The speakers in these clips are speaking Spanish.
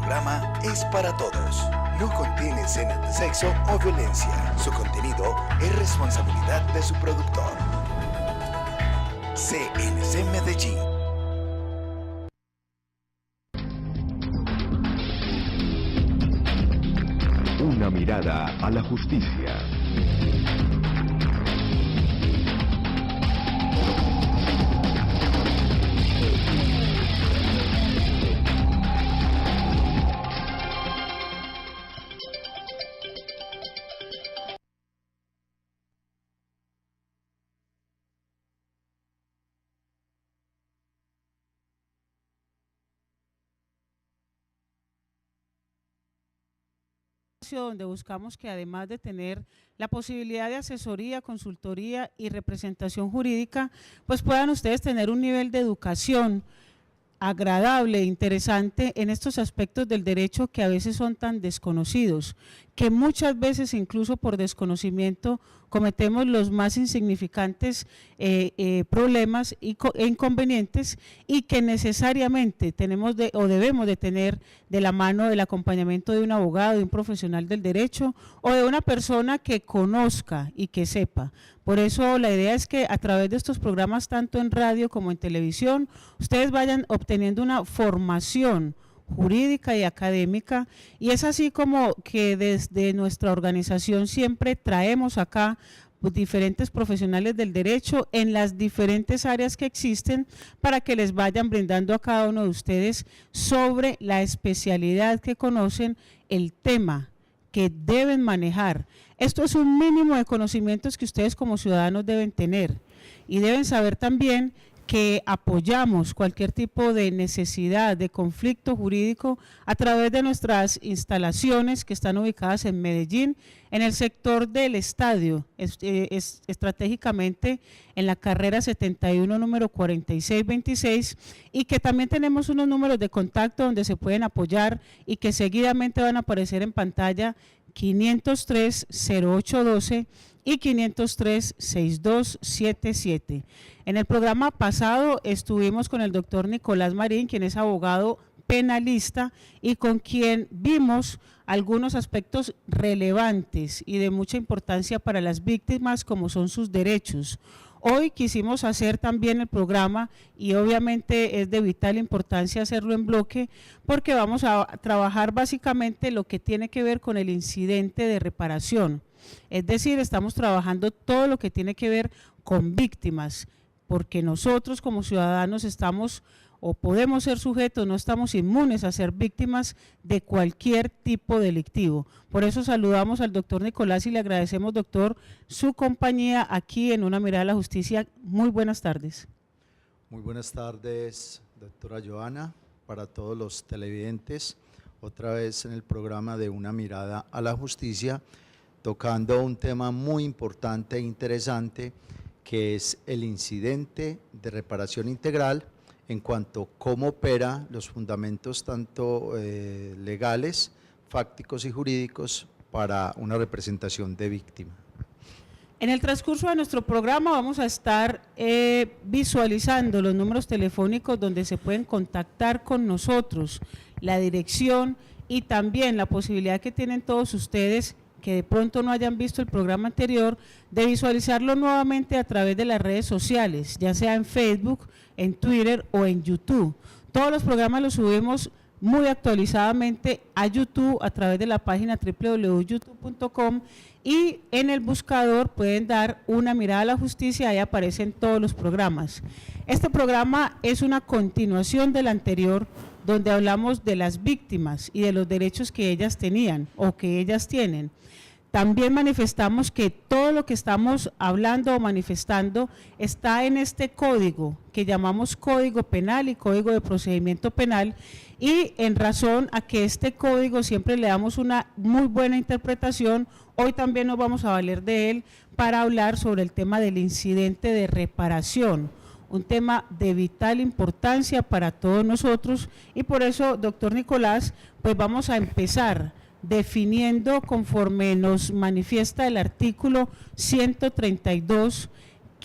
programa es para todos. No contiene escenas de sexo o violencia. Su contenido es responsabilidad de su productor. CNC Medellín. Una mirada a la justicia. Donde buscamos que además de tener la posibilidad de asesoría, consultoría y representación jurídica, pues puedan ustedes tener un nivel de educación agradable, interesante en estos aspectos del derecho que a veces son tan desconocidos, que muchas veces incluso por desconocimiento cometemos los más insignificantes problemas e inconvenientes, y que necesariamente tenemos o debemos de tener de la mano del acompañamiento de un abogado, de un profesional del derecho o de una persona que conozca y que sepa. Por eso la idea es que a través de estos programas, tanto en radio como en televisión, ustedes vayan obteniendo una formación jurídica y académica, y es así como que desde nuestra organización siempre traemos acá diferentes profesionales del derecho en las diferentes áreas que existen para que les vayan brindando a cada uno de ustedes sobre la especialidad que conocen, el tema que deben manejar. Esto es un mínimo de conocimientos que ustedes como ciudadanos deben tener, y deben saber también que apoyamos cualquier tipo de necesidad de conflicto jurídico a través de nuestras instalaciones que están ubicadas en Medellín, en el sector del estadio, estratégicamente en la carrera 71, número 4626, y que también tenemos unos números de contacto donde se pueden apoyar y que seguidamente van a aparecer en pantalla: 503-0812 y 503-6277. En el programa pasado estuvimos con el doctor Nicolás Marín, quien es abogado penalista y con quien vimos algunos aspectos relevantes y de mucha importancia para las víctimas, como son sus derechos. Hoy quisimos hacer también el programa, y obviamente es de vital importancia hacerlo en bloque, porque vamos a trabajar básicamente lo que tiene que ver con el incidente de reparación. Es decir, estamos trabajando todo lo que tiene que ver con víctimas, porque nosotros como ciudadanos estamos o podemos ser sujetos, no estamos inmunes a ser víctimas de cualquier tipo delictivo. Por eso saludamos al doctor Nicolás y le agradecemos, doctor, su compañía aquí en Una Mirada a la Justicia. Muy buenas tardes. Muy buenas tardes, doctora Joana, para todos los televidentes, otra vez en el programa de Una Mirada a la Justicia, tocando un tema muy importante e interesante, que es el incidente de reparación integral, en cuanto a cómo opera los fundamentos tanto legales, fácticos y jurídicos para una representación de víctima. En el transcurso de nuestro programa vamos a estar visualizando los números telefónicos donde se pueden contactar con nosotros, la dirección y también la posibilidad que tienen todos ustedes que de pronto no hayan visto el programa anterior, de visualizarlo nuevamente a través de las redes sociales, ya sea en Facebook, en Twitter o en YouTube. Todos los programas los subimos muy actualizadamente a YouTube a través de la página www.youtube.com, y en el buscador pueden dar Una Mirada a la Justicia, ahí aparecen todos los programas. Este programa es una continuación del anterior, donde hablamos de las víctimas y de los derechos que ellas tenían o que ellas tienen. También manifestamos que todo lo que estamos hablando o manifestando está en este código que llamamos Código Penal y Código de Procedimiento Penal, y en razón a que este código siempre le damos una muy buena interpretación, hoy también nos vamos a valer de él para hablar sobre el tema del incidente de reparación, un tema de vital importancia para todos nosotros, y por eso, doctor Nicolás, pues vamos a empezar definiendo conforme nos manifiesta el artículo 132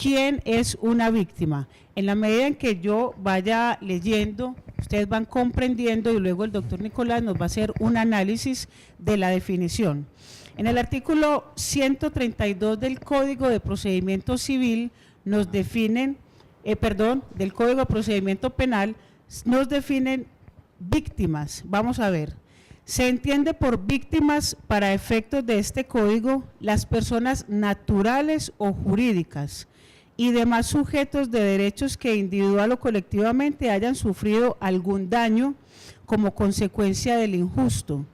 ¿quién es una víctima? En la medida en que yo vaya leyendo, ustedes van comprendiendo y luego el doctor Nicolás nos va a hacer un análisis de la definición. En el artículo 132 del Código de Procedimiento Civil nos definen, del Código de Procedimiento Penal nos definen víctimas. Vamos a ver. Se entiende por víctimas para efectos de este código las personas naturales o jurídicas y demás sujetos de derechos que individual o colectivamente hayan sufrido algún daño como consecuencia del injusto.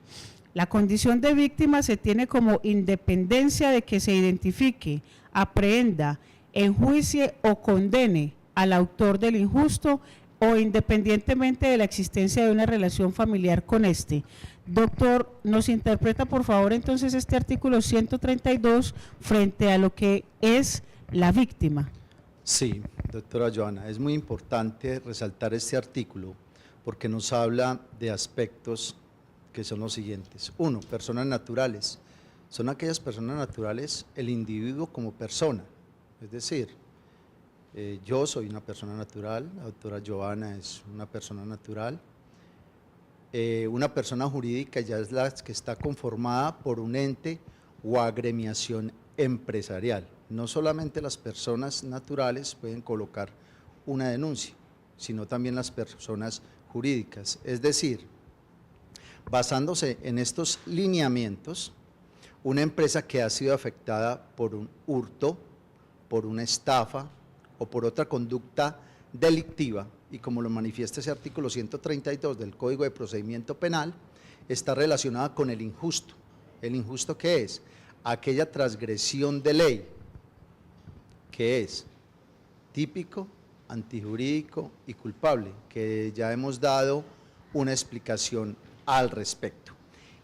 La condición de víctima se tiene como independencia de que se identifique, aprehenda, enjuicie o condene al autor del injusto o independientemente de la existencia de una relación familiar con éste. Doctor, ¿nos interpreta por favor entonces este artículo 132 frente a lo que es la víctima? Sí, doctora Joana, es muy importante resaltar este artículo porque nos habla de aspectos que son los siguientes. Uno, personas naturales. Son aquellas personas naturales, el individuo como persona, es decir, yo soy una persona natural, la doctora Joana es una persona natural. Una persona jurídica ya es la que está conformada por un ente o agremiación empresarial. No solamente las personas naturales pueden colocar una denuncia, sino también las personas jurídicas. Es decir, basándose en estos lineamientos, una empresa que ha sido afectada por un hurto, por una estafa o por otra conducta delictiva, y como lo manifiesta ese artículo 132 del Código de Procedimiento Penal, está relacionada con el injusto. ¿El injusto qué es? Aquella transgresión de ley, que es típico, antijurídico y culpable, que ya hemos dado una explicación al respecto.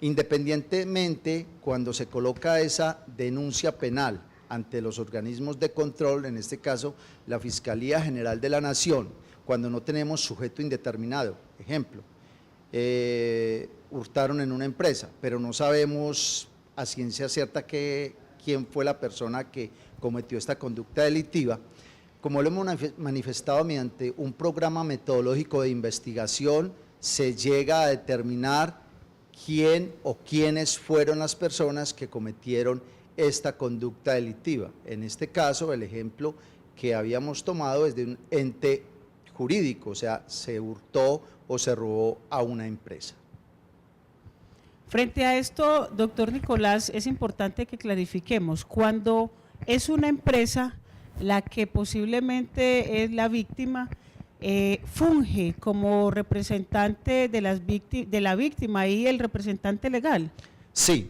Independientemente, cuando se coloca esa denuncia penal ante los organismos de control, en este caso la Fiscalía General de la Nación, cuando no tenemos sujeto indeterminado, ejemplo, hurtaron en una empresa, pero no sabemos a ciencia cierta quién fue la persona que cometió esta conducta delictiva, como lo hemos manifestado mediante un programa metodológico de investigación, se llega a determinar quién o quiénes fueron las personas que cometieron esta conducta delictiva. En este caso, el ejemplo que habíamos tomado es de un ente jurídico, o sea, se hurtó o se robó a una empresa. Frente a esto, doctor Nicolás, es importante que clarifiquemos, cuando es una empresa la que posiblemente es la víctima, funge como representante de la víctima y el representante legal. Sí,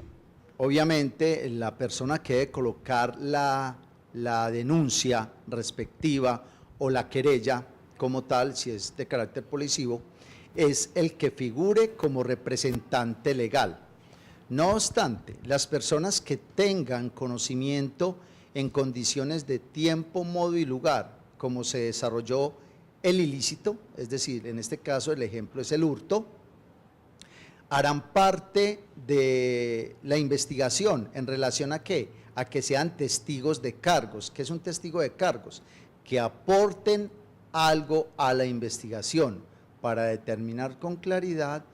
obviamente la persona que debe colocar la denuncia respectiva o la querella como tal, si es de carácter policivo, es el que figure como representante legal. No obstante, las personas que tengan conocimiento en condiciones de tiempo, modo y lugar, como se desarrolló el ilícito, es decir, en este caso el ejemplo es el hurto, harán parte de la investigación en relación a ¿qué? A que sean testigos de cargos. ¿Qué es un testigo de cargos? Que aporten algo a la investigación para determinar con claridad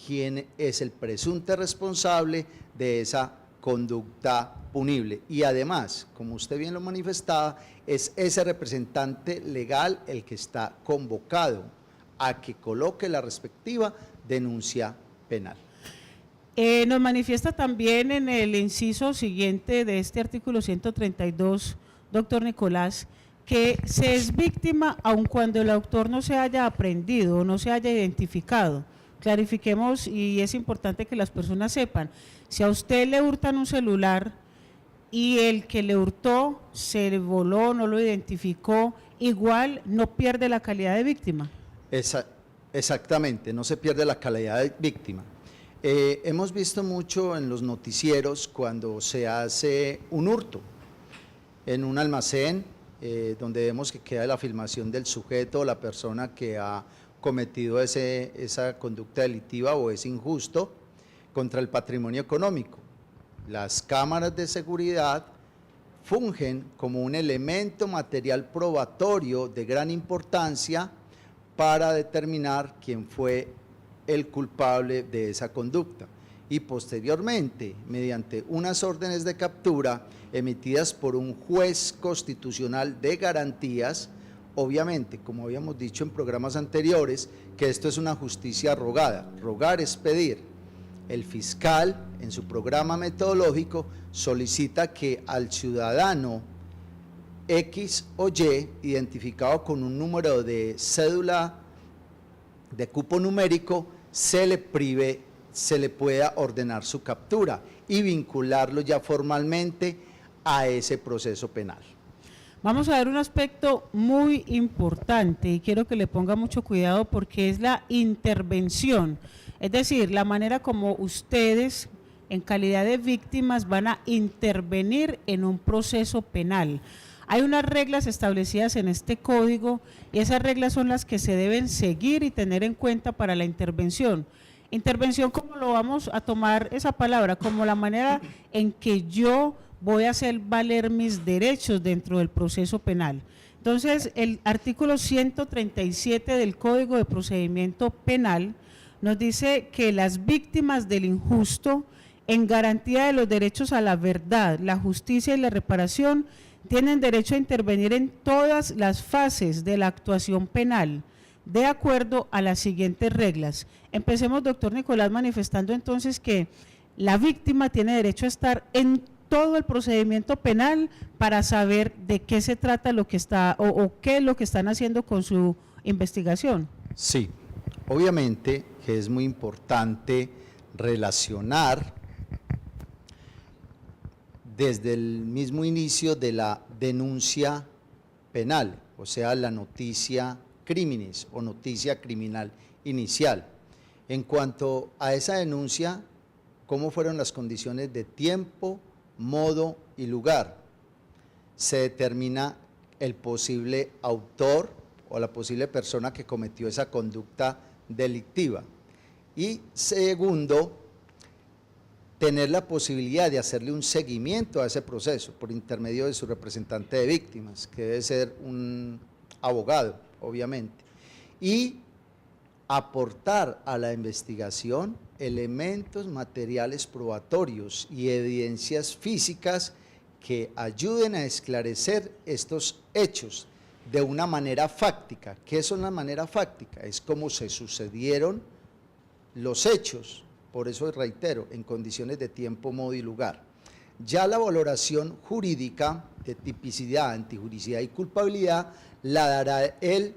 quién es el presunto responsable de esa conducta punible. Y además, como usted bien lo manifestaba, es ese representante legal el que está convocado a que coloque la respectiva denuncia penal. Nos manifiesta también en el inciso siguiente de este artículo 132, doctor Nicolás, que se es víctima aun cuando el autor no se haya aprehendido o no se haya identificado. Clarifiquemos, y es importante que las personas sepan, si a usted le hurtan un celular y el que le hurtó se le voló, no lo identificó, igual no pierde la calidad de víctima. Exactamente, no se pierde la calidad de víctima. Hemos visto mucho en los noticieros cuando se hace un hurto en un almacén, donde vemos que queda la filmación del sujeto o la persona que ha cometido esa conducta delictiva o es injusto contra el patrimonio económico. Las cámaras de seguridad fungen como un elemento material probatorio de gran importancia para determinar quién fue el culpable de esa conducta y posteriormente, mediante unas órdenes de captura emitidas por un juez constitucional de garantías, obviamente, como habíamos dicho en programas anteriores, que esto es una justicia rogada. Rogar es pedir. El fiscal, en su programa metodológico, solicita que al ciudadano X o Y, identificado con un número de cédula de cupo numérico, se le pueda ordenar su captura y vincularlo ya formalmente a ese proceso penal. Vamos a ver un aspecto muy importante y quiero que le ponga mucho cuidado porque es la intervención, es decir, la manera como ustedes en calidad de víctimas van a intervenir en un proceso penal. Hay unas reglas establecidas en este código y esas reglas son las que se deben seguir y tener en cuenta para la intervención. Intervención, ¿cómo lo vamos a tomar esa palabra? Como la manera en que yo voy a hacer valer mis derechos dentro del proceso penal. Entonces, el artículo 137 del Código de Procedimiento Penal nos dice que las víctimas del injusto, en garantía de los derechos a la verdad, la justicia y la reparación, tienen derecho a intervenir en todas las fases de la actuación penal, de acuerdo a las siguientes reglas. Empecemos, doctor Nicolás, manifestando entonces que la víctima tiene derecho a estar en todo el procedimiento penal para saber de qué se trata lo que está o qué es lo que están haciendo con su investigación. Sí, obviamente que es muy importante relacionar desde el mismo inicio de la denuncia penal, o sea, la noticia criminis o noticia criminal inicial. En cuanto a esa denuncia, ¿cómo fueron las condiciones de tiempo, modo y lugar? Se determina el posible autor o la posible persona que cometió esa conducta delictiva. Y segundo, tener la posibilidad de hacerle un seguimiento a ese proceso por intermedio de su representante de víctimas, que debe ser un abogado, obviamente, y aportar a la investigación elementos materiales probatorios y evidencias físicas que ayuden a esclarecer estos hechos de una manera fáctica. ¿Qué es una manera fáctica? Es como se sucedieron los hechos, por eso reitero, en condiciones de tiempo, modo y lugar. Ya la valoración jurídica de tipicidad, antijuricidad y culpabilidad la dará el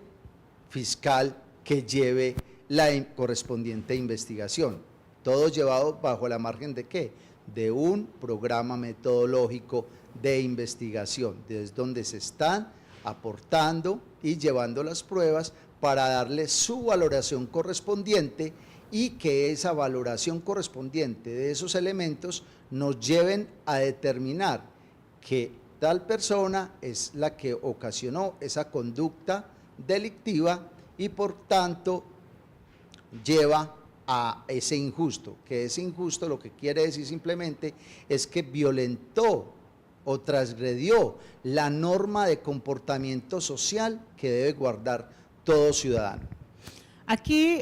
fiscal que lleve la correspondiente investigación. Todo llevado bajo la margen de ¿qué? De un programa metodológico de investigación, desde donde se están aportando y llevando las pruebas para darle su valoración correspondiente y que esa valoración correspondiente de esos elementos nos lleven a determinar que tal persona es la que ocasionó esa conducta delictiva y por tanto lleva a ese injusto, que ese injusto lo que quiere decir simplemente es que violentó o transgredió la norma de comportamiento social que debe guardar todo ciudadano. Aquí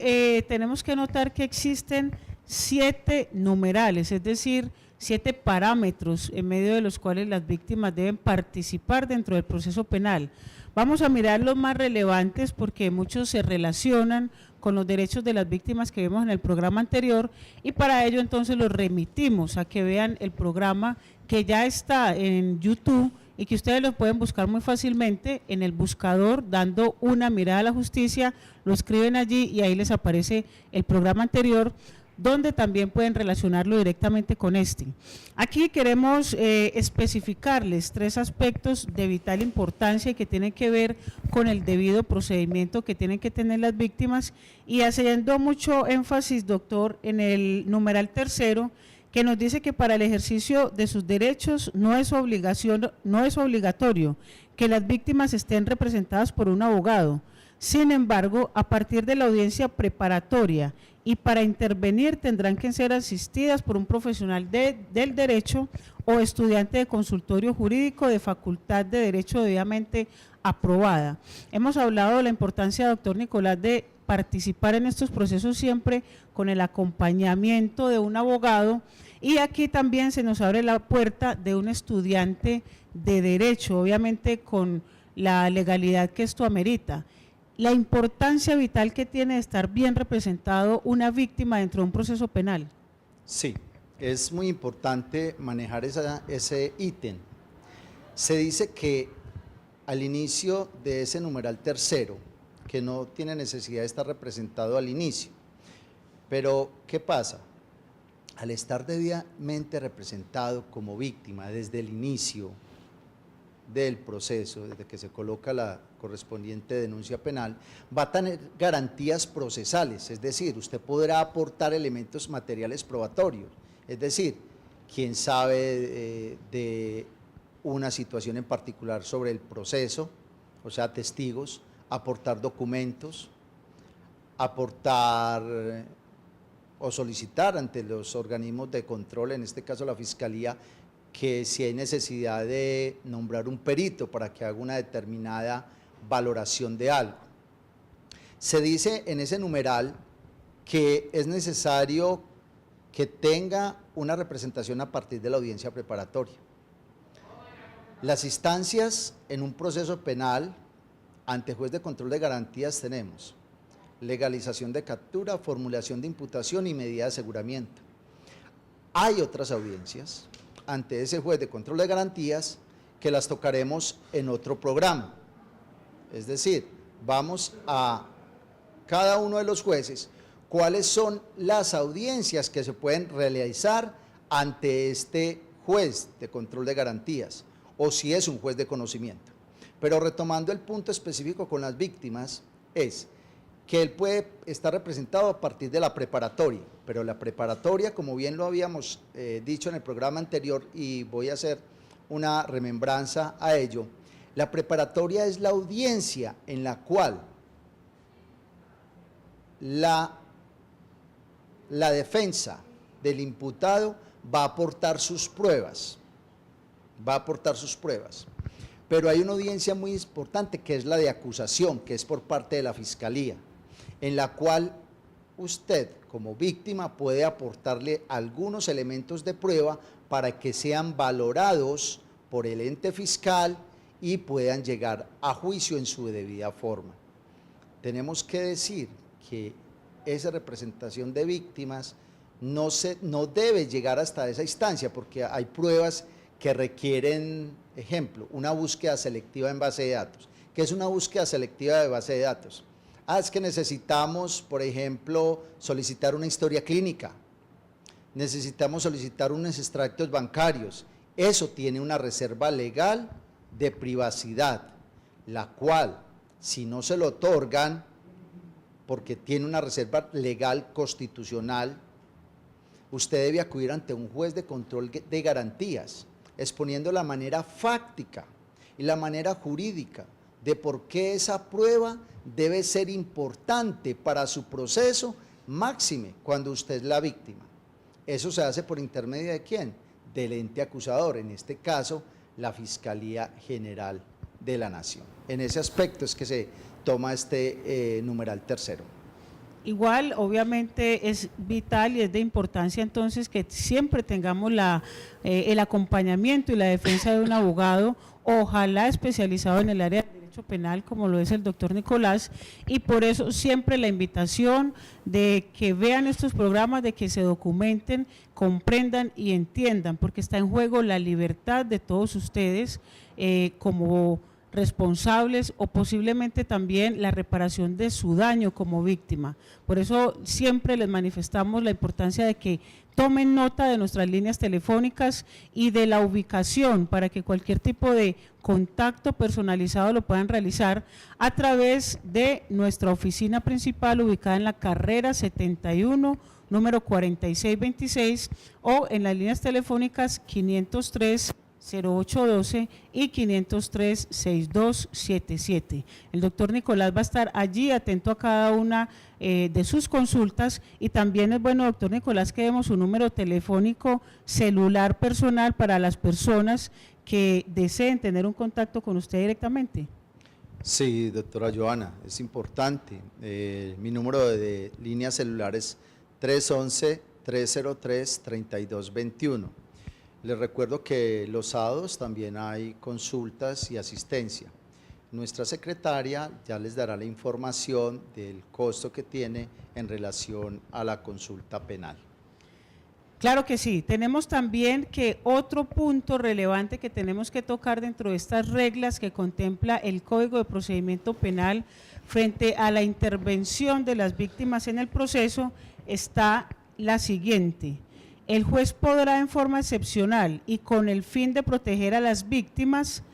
tenemos que notar que existen 7 numerales, es decir, 7 parámetros en medio de los cuales las víctimas deben participar dentro del proceso penal. Vamos a mirar los más relevantes porque muchos se relacionan con los derechos de las víctimas que vimos en el programa anterior y para ello entonces los remitimos a que vean el programa que ya está en YouTube y que ustedes lo pueden buscar muy fácilmente en el buscador dando una mirada a la justicia, lo escriben allí y ahí les aparece el programa anterior donde también pueden relacionarlo directamente con este. Aquí queremos especificarles 3 aspectos de vital importancia y que tienen que ver con el debido procedimiento que tienen que tener las víctimas y haciendo mucho énfasis, doctor, en el numeral 3º, que nos dice que para el ejercicio de sus derechos no es obligatorio que las víctimas estén representadas por un abogado. Sin embargo, a partir de la audiencia preparatoria y para intervenir tendrán que ser asistidas por un profesional del derecho o estudiante de consultorio jurídico de facultad de derecho debidamente aprobada. Hemos hablado de la importancia, doctor Nicolás, de participar en estos procesos siempre con el acompañamiento de un abogado, y aquí también se nos abre la puerta de un estudiante de derecho, obviamente con la legalidad que esto amerita. La importancia vital que tiene de estar bien representado una víctima dentro de un proceso penal. Sí, es muy importante manejar ese ítem. Se dice que al inicio de ese numeral tercero, que no tiene necesidad de estar representado al inicio, pero ¿qué pasa? Al estar debidamente representado como víctima desde el inicio del proceso, desde que se coloca la correspondiente denuncia penal, va a tener garantías procesales, es decir, usted podrá aportar elementos materiales probatorios, es decir, quien sabe de una situación en particular sobre el proceso, o sea, testigos, aportar documentos, aportar o solicitar ante los organismos de control, en este caso la Fiscalía, que si hay necesidad de nombrar un perito para que haga una determinada valoración de algo. Se dice en ese numeral que es necesario que tenga una representación a partir de la audiencia preparatoria. Las instancias en un proceso penal ante juez de control de garantías tenemos legalización de captura, formulación de imputación y medida de aseguramiento. Hay otras audiencias ante ese juez de control de garantías que las tocaremos en otro programa. Es decir, vamos a cada uno de los jueces cuáles son las audiencias que se pueden realizar ante este juez de control de garantías o si es un juez de conocimiento. Pero retomando el punto específico con las víctimas, es que él puede estar representado a partir de la preparatoria, pero la preparatoria, como bien lo habíamos dicho en el programa anterior, y voy a hacer una remembranza a ello, la preparatoria es la audiencia en la cual la defensa del imputado va a aportar sus pruebas, pero hay una audiencia muy importante que es la de acusación, que es por parte de la Fiscalía, en la cual usted como víctima puede aportarle algunos elementos de prueba para que sean valorados por el ente fiscal y puedan llegar a juicio en su debida forma. Tenemos que decir que esa representación de víctimas no debe llegar hasta esa instancia, porque hay pruebas que requieren, ejemplo, una búsqueda selectiva en base de datos. ¿Qué es una búsqueda selectiva de base de datos? Es que necesitamos, por ejemplo, solicitar una historia clínica, necesitamos solicitar unos extractos bancarios. Eso tiene una reserva legal de privacidad, la cual, si no se lo otorgan, porque tiene una reserva legal constitucional, usted debe acudir ante un juez de control de garantías, exponiendo la manera fáctica y la manera jurídica de por qué esa prueba debe ser importante para su proceso, máxime cuando usted es la víctima. Eso se hace por intermedio de ¿quién? Del ente acusador, en este caso la Fiscalía General de la Nación. En ese aspecto es que se toma este numeral tercero. Igual, obviamente, es vital y es de importancia entonces que siempre tengamos el acompañamiento y la defensa de un abogado, ojalá especializado en el área de derecho penal, como lo es el doctor Nicolás, y por eso siempre la invitación de que vean estos programas, de que se documenten, comprendan y entiendan, porque está en juego la libertad de todos ustedes como responsables o posiblemente también la reparación de su daño como víctima. Por eso siempre les manifestamos la importancia de que tomen nota de nuestras líneas telefónicas y de la ubicación para que cualquier tipo de contacto personalizado lo puedan realizar a través de nuestra oficina principal ubicada en la carrera 71 número 4626, o en las líneas telefónicas 503-0812 y 503-6277. El doctor Nicolás va a estar allí atento a cada una de sus consultas, y también es bueno, doctor Nicolás, que demos un número telefónico celular personal para las personas que deseen tener un contacto con usted directamente. Sí, doctora Joana, es importante. Mi número de línea celular es 311-303-3221. Les recuerdo que los sábados también hay consultas y asistencia. Nuestra secretaria ya les dará la información del costo que tiene en relación a la consulta penal. Claro que sí. Tenemos también que otro punto relevante que tenemos que tocar dentro de estas reglas que contempla el Código de Procedimiento Penal frente a la intervención de las víctimas en el proceso está la siguiente: el juez podrá, en forma excepcional y con el fin de proteger a las víctimas,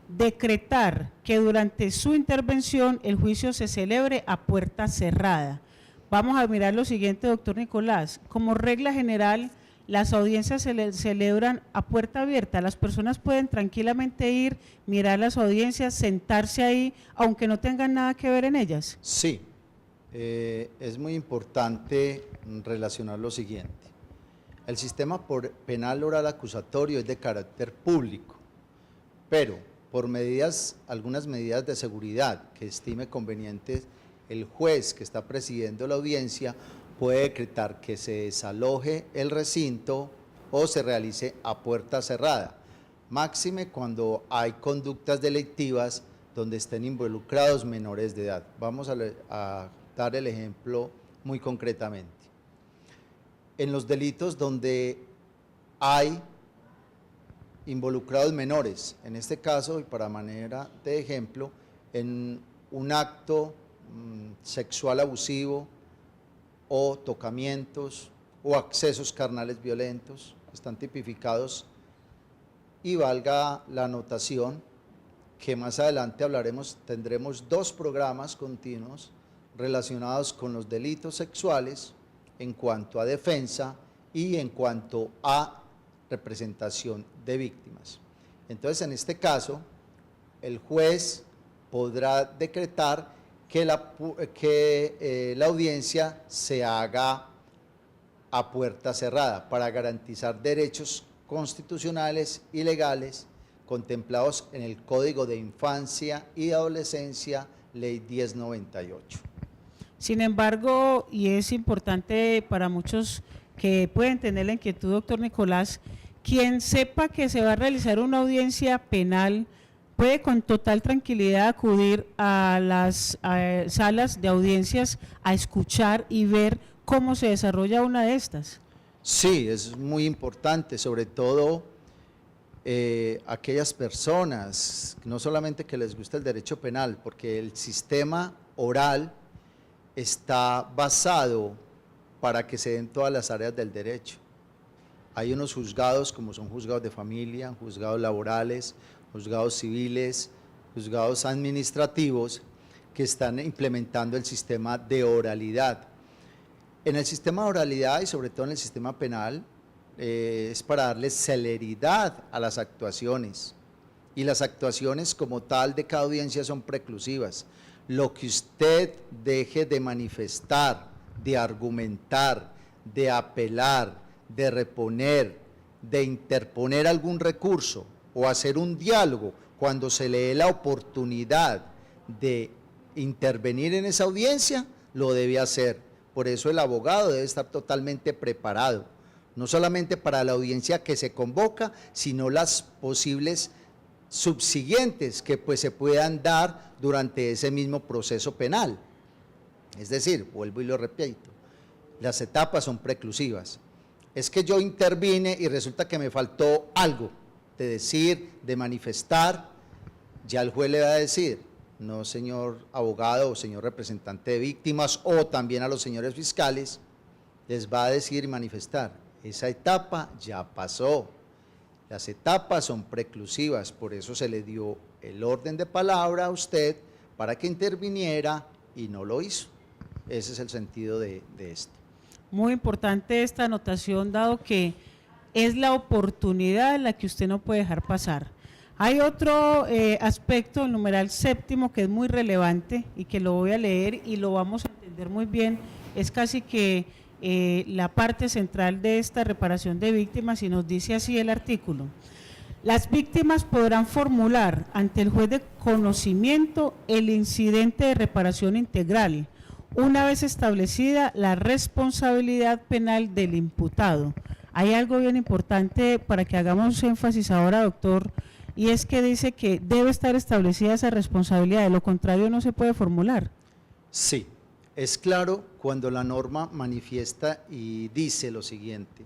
decretar que durante su intervención el juicio se celebre a puerta cerrada. Vamos a mirar lo siguiente, doctor Nicolás. Como regla general, las audiencias se celebran a puerta abierta. Las personas pueden tranquilamente ir, mirar las audiencias, sentarse ahí, aunque no tengan nada que ver en ellas. Sí, es muy importante relacionar lo siguiente. El sistema penal oral acusatorio es de carácter público, pero por algunas medidas de seguridad que estime convenientes, el juez que está presidiendo la audiencia puede decretar que se desaloje el recinto o se realice a puerta cerrada, máxime cuando hay conductas delictivas donde estén involucrados menores de edad. Vamos a dar el ejemplo muy concretamente. En los delitos donde hay involucrados menores, en este caso, y para manera de ejemplo, en un acto sexual abusivo o tocamientos o accesos carnales violentos, están tipificados, y valga la anotación que más adelante tendremos 2 programas continuos relacionados con los delitos sexuales en cuanto a defensa y en cuanto a representación de víctimas. Entonces, en este caso, el juez podrá decretar que la audiencia se haga a puerta cerrada para garantizar derechos constitucionales y legales contemplados en el Código de Infancia y Adolescencia, Ley 1098. Sin embargo, y es importante para muchos que pueden tener la inquietud, doctor Nicolás, quien sepa que se va a realizar una audiencia penal puede con total tranquilidad acudir a las salas de audiencias a escuchar y ver cómo se desarrolla una de estas. Sí, es muy importante, sobre todo aquellas personas, no solamente que les gusta el derecho penal, porque el sistema oral está basado para que se den todas las áreas del derecho. Hay unos juzgados, como son juzgados de familia, juzgados laborales, juzgados civiles, juzgados administrativos, que están implementando el sistema de oralidad. En el sistema de oralidad y sobre todo en el sistema penal es para darle celeridad a las actuaciones, y las actuaciones como tal de cada audiencia son preclusivas. Lo que usted deje de manifestar, de argumentar, de apelar, de reponer, de interponer algún recurso o hacer un diálogo cuando se le dé la oportunidad de intervenir en esa audiencia, lo debe hacer. Por eso el abogado debe estar totalmente preparado, no solamente para la audiencia que se convoca, sino las posibles subsiguientes que pues se puedan dar durante ese mismo proceso penal. Es decir, vuelvo y lo repito, las etapas son preclusivas. Es que yo intervine y resulta que me faltó algo de decir, de manifestar, ya el juez le va a decir: no, señor abogado o señor representante de víctimas, o también a los señores fiscales, les va a decir y manifestar: esa etapa ya pasó. Las etapas son preclusivas, por eso se le dio el orden de palabra a usted para que interviniera y no lo hizo. Ese es el sentido de esto. Muy importante esta anotación, dado que es la oportunidad en la que usted no puede dejar pasar. Hay otro aspecto, el numeral séptimo, que es muy relevante y que lo voy a leer y lo vamos a entender muy bien. Es casi que la parte central de esta reparación de víctimas, y nos dice así el artículo: las víctimas podrán formular ante el juez de conocimiento el incidente de reparación integral, una vez establecida la responsabilidad penal del imputado. Hay algo bien importante para que hagamos énfasis ahora, doctor, y es que dice que debe estar establecida esa responsabilidad, de lo contrario no se puede formular. Sí, es claro cuando la norma manifiesta y dice lo siguiente: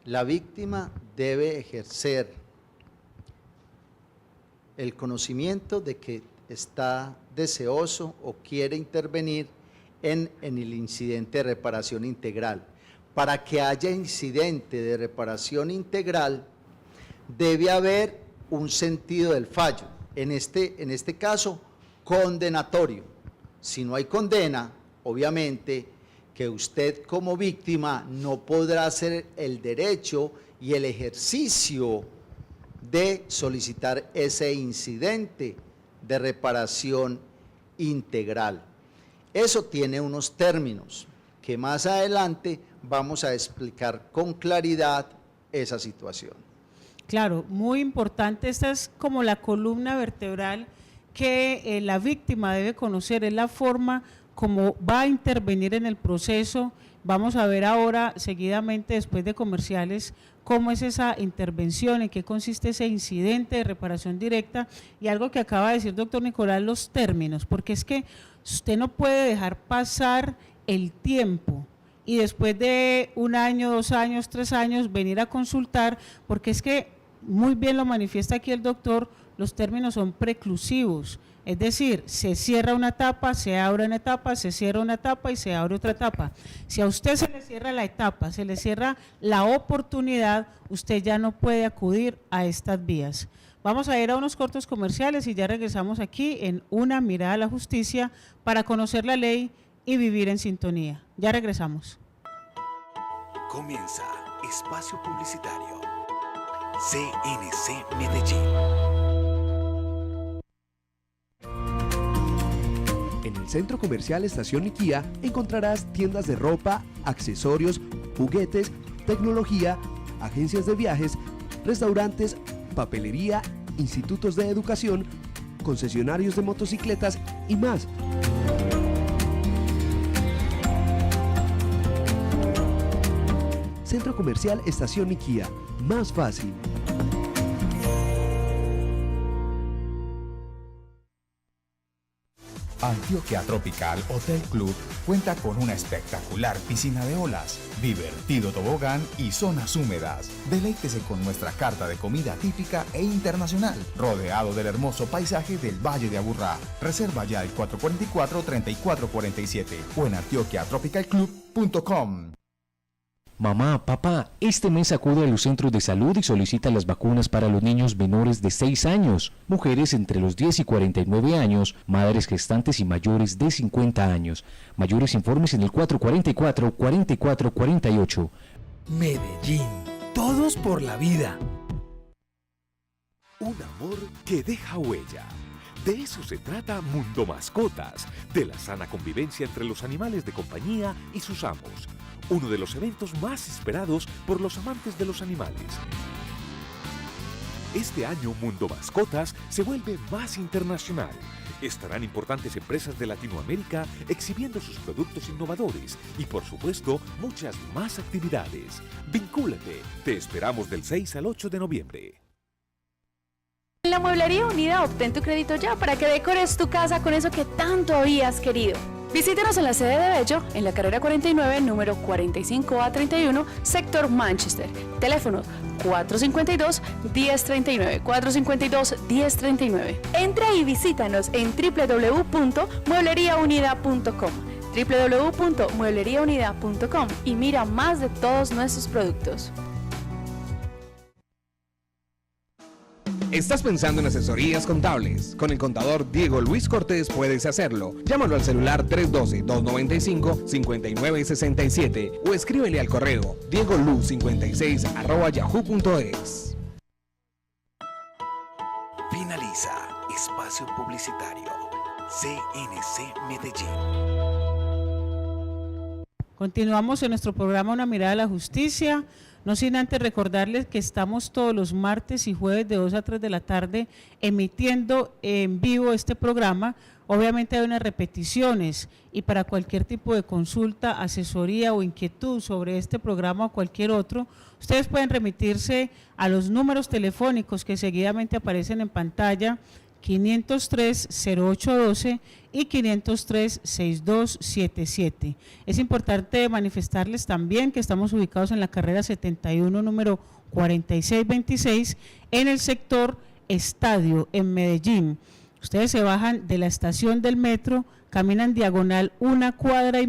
la víctima debe ejercer el conocimiento de que está deseoso o quiere intervenir en el incidente de reparación integral. Para que haya incidente de reparación integral, debe haber un sentido del fallo, en este caso, condenatorio. Si no hay condena, obviamente que usted como víctima no podrá hacer el derecho y el ejercicio de solicitar ese incidente de reparación integral. Eso tiene unos términos que más adelante vamos a explicar con claridad esa situación. Claro, muy importante, esta es como la columna vertebral que la víctima debe conocer, es la forma como va a intervenir en el proceso. Vamos a ver ahora, seguidamente, después de comerciales, cómo es esa intervención, en qué consiste ese incidente de reparación directa, y algo que acaba de decir doctor Nicolás, los términos, porque es que usted no puede dejar pasar el tiempo y después de 1 año, 2 años, 3 años venir a consultar, porque es que muy bien lo manifiesta aquí el doctor, los términos son preclusivos, es decir, se cierra una etapa, se abre una etapa, se cierra una etapa y se abre otra etapa. Si a usted se le cierra la etapa, se le cierra la oportunidad, usted ya no puede acudir a estas vías. Vamos a ir a unos cortos comerciales y ya regresamos aquí en Una Mirada a la Justicia para conocer la ley y vivir en sintonía. Ya regresamos. Comienza Espacio Publicitario. CNC Medellín. En el Centro Comercial Estación IKEA encontrarás tiendas de ropa, accesorios, juguetes, tecnología, agencias de viajes, restaurantes, papelería, institutos de educación, concesionarios de motocicletas y más. Centro Comercial Estación IKEA, más fácil. Antioquia Tropical Hotel Club cuenta con una espectacular piscina de olas, divertido tobogán y zonas húmedas. Deleítese con nuestra carta de comida típica e internacional, rodeado del hermoso paisaje del Valle de Aburrá. Reserva ya el 444-3447 o en antioquiatropicalclub.com. Mamá, papá, este mes acude a los centros de salud y solicita las vacunas para los niños menores de 6 años, mujeres entre los 10 y 49 años, madres gestantes y mayores de 50 años. Mayores informes en el 444-4448. Medellín, todos por la vida. Un amor que deja huella. De eso se trata Mundo Mascotas, de la sana convivencia entre los animales de compañía y sus amos. Uno de los eventos más esperados por los amantes de los animales. Este año Mundo Mascotas se vuelve más internacional. Estarán importantes empresas de Latinoamérica exhibiendo sus productos innovadores y, por supuesto, muchas más actividades. Vincúlate. Te esperamos del 6 al 8 de noviembre. En la Mueblería Unida obtén tu crédito ya para que decores tu casa con eso que tanto habías querido. Visítenos en la sede de Bello, en la carrera 49, número 45A31, sector Manchester. Teléfono 452-1039, 452-1039. Entra y visítanos en www.muebleriaunida.com, www.muebleriaunida.com y mira más de todos nuestros productos. ¿Estás pensando en asesorías contables? Con el contador Diego Luis Cortés puedes hacerlo. Llámalo al celular 312-295-5967 o escríbele al correo diegolu56@yahoo.es. Finaliza espacio publicitario. CNC Medellín. Continuamos en nuestro programa Una Mirada a la Justicia. No sin antes recordarles que estamos todos los martes y jueves de 2 a 3 de la tarde emitiendo en vivo este programa. Obviamente hay unas repeticiones y para cualquier tipo de consulta, asesoría o inquietud sobre este programa o cualquier otro, ustedes pueden remitirse a los números telefónicos que seguidamente aparecen en pantalla, 503-0812 y 503-6277. Es importante manifestarles también que estamos ubicados en la carrera 71, número 4626, en el sector Estadio, en Medellín. Ustedes se bajan de la estación del metro, caminan diagonal 1,5 cuadras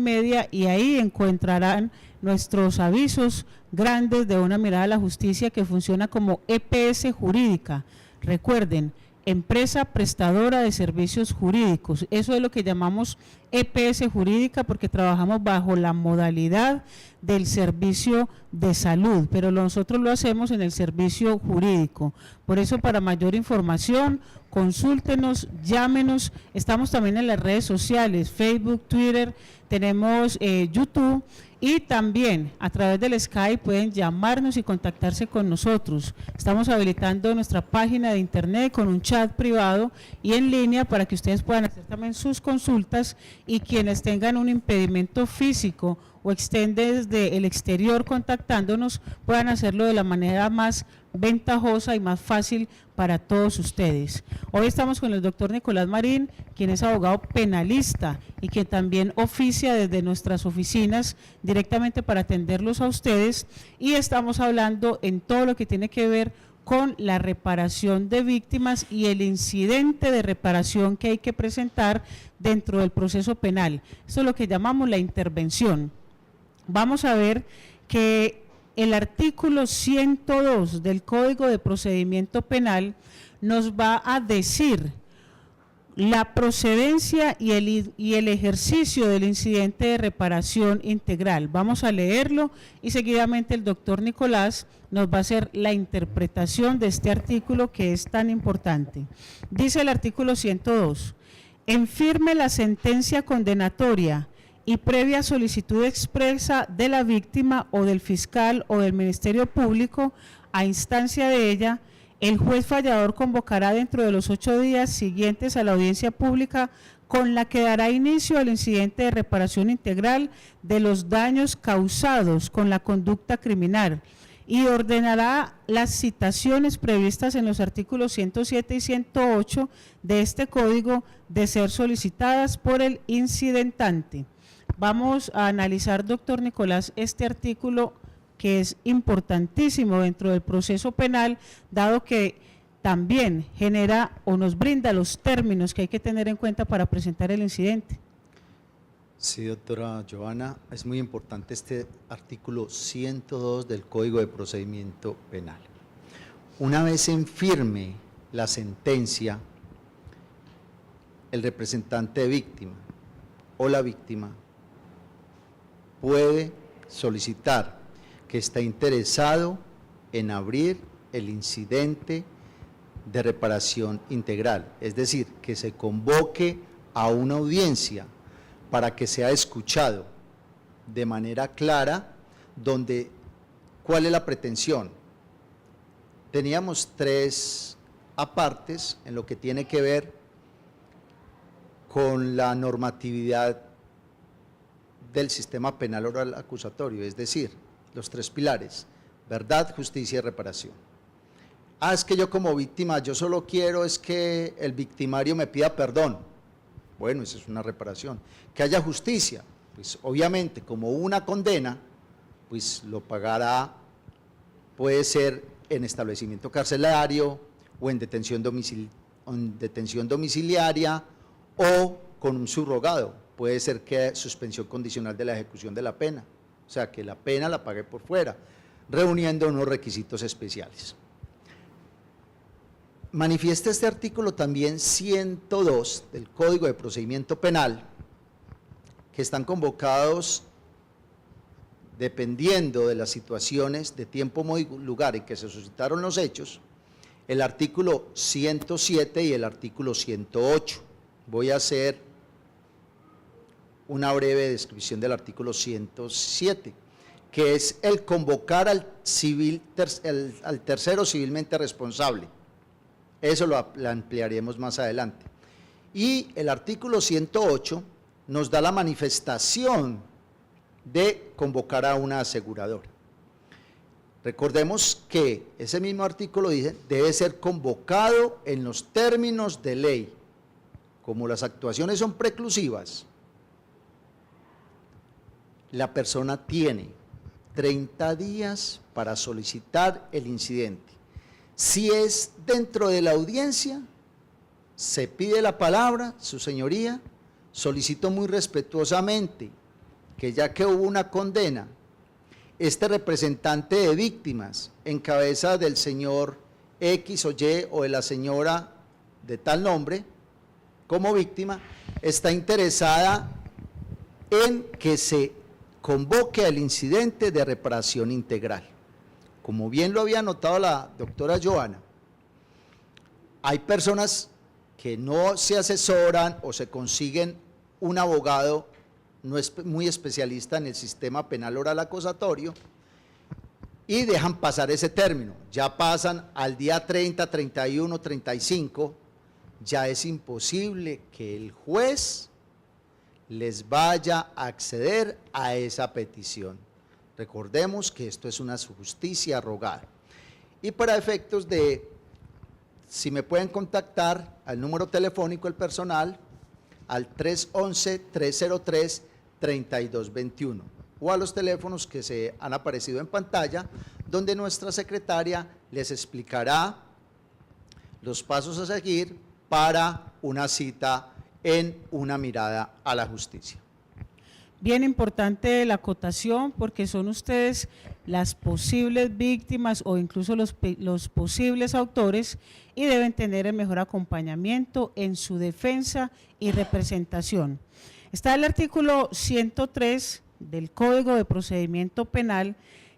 y ahí encontrarán nuestros avisos grandes de Una Mirada a la Justicia, que funciona como EPS Jurídica. Recuerden, empresa prestadora de servicios jurídicos. Eso es lo que llamamos EPS Jurídica, porque trabajamos bajo la modalidad del servicio de salud, pero nosotros lo hacemos en el servicio jurídico. Por eso, para mayor información, consúltenos, llámenos. Estamos también en las redes sociales, Facebook, Twitter, tenemos YouTube, y también a través del Skype pueden llamarnos y contactarse con nosotros. Estamos habilitando nuestra página de internet con un chat privado y en línea para que ustedes puedan hacer también sus consultas, y quienes tengan un impedimento físico o estén desde el exterior contactándonos puedan hacerlo de la manera más ventajosa y más fácil para todos ustedes. Hoy estamos con el doctor Nicolás Marín, quien es abogado penalista y que también oficia desde nuestras oficinas directamente para atenderlos a ustedes, y estamos hablando en todo lo que tiene que ver con la reparación de víctimas y el incidente de reparación que hay que presentar dentro del proceso penal. Esto es lo que llamamos la intervención. Vamos a ver que el artículo 102 del Código de Procedimiento Penal nos va a decir la procedencia y el ejercicio del incidente de reparación integral. Vamos a leerlo y seguidamente el doctor Nicolás nos va a hacer la interpretación de este artículo que es tan importante. Dice el artículo 102, en firme la sentencia condenatoria y previa solicitud expresa de la víctima o del fiscal o del Ministerio Público a instancia de ella, el juez fallador convocará dentro de los 8 días siguientes a la audiencia pública con la que dará inicio al incidente de reparación integral de los daños causados con la conducta criminal y ordenará las citaciones previstas en los artículos 107 y 108 de este código de ser solicitadas por el incidentante. Vamos a analizar, doctor Nicolás, este artículo que es importantísimo dentro del proceso penal, dado que también genera o nos brinda los términos que hay que tener en cuenta para presentar el incidente. Sí, doctora Joana, es muy importante este artículo 102 del Código de Procedimiento Penal. Una vez en firme la sentencia, el representante de víctima o la víctima puede solicitar que está interesado en abrir el incidente de reparación integral, es decir, que se convoque a una audiencia para que sea escuchado de manera clara, donde, ¿cuál es la pretensión? Teníamos 3 apartes en lo que tiene que ver con la normatividad del sistema penal oral acusatorio, es decir, los 3 pilares, verdad, justicia y reparación. Es que yo como víctima, yo solo quiero es que el victimario me pida perdón. Bueno, esa es una reparación. Que haya justicia, pues obviamente como una condena, pues lo pagará, puede ser en establecimiento carcelario o en detención domiciliaria o con un subrogado. Puede ser que suspensión condicional de la ejecución de la pena, o sea, que la pena la pague por fuera, reuniendo unos requisitos especiales. manifiesta este artículo también 102 del Código de Procedimiento Penal, que están convocados dependiendo de las situaciones de tiempo, modo y lugar en que se suscitaron los hechos, el artículo 107 y el artículo 108. Voy a hacer una breve descripción del artículo 107, que es el convocar al tercero civilmente responsable. Eso lo ampliaremos más adelante. Y el artículo 108 nos da la manifestación de convocar a una aseguradora. Recordemos que ese mismo artículo dice, debe ser convocado en los términos de ley. Como las actuaciones son preclusivas, la persona tiene 30 días para solicitar el incidente. Si es dentro de la audiencia, se pide la palabra, su señoría, solicito muy respetuosamente que ya que hubo una condena, este representante de víctimas, en cabeza del señor X o Y o de la señora de tal nombre, como víctima, está interesada en que se convoque al incidente de reparación integral. Como bien lo había notado la doctora Joana, hay personas que no se asesoran o se consiguen un abogado no es muy especialista en el sistema penal oral acusatorio y dejan pasar ese término. Ya pasan al día 30, 31, 35, ya es imposible que el juez les vaya a acceder a esa petición. Recordemos que esto es una justicia rogada. Y para efectos de, si me pueden contactar al número telefónico del personal, al 311-303-3221 o a los teléfonos que se han aparecido en pantalla, donde nuestra secretaria les explicará los pasos a seguir para una cita en Una Mirada a la Justicia. Bien importante la acotación, porque son ustedes las posibles víctimas o incluso los posibles autores y deben tener el mejor acompañamiento en su defensa y representación. Está el artículo 103 del Código de Procedimiento Penal,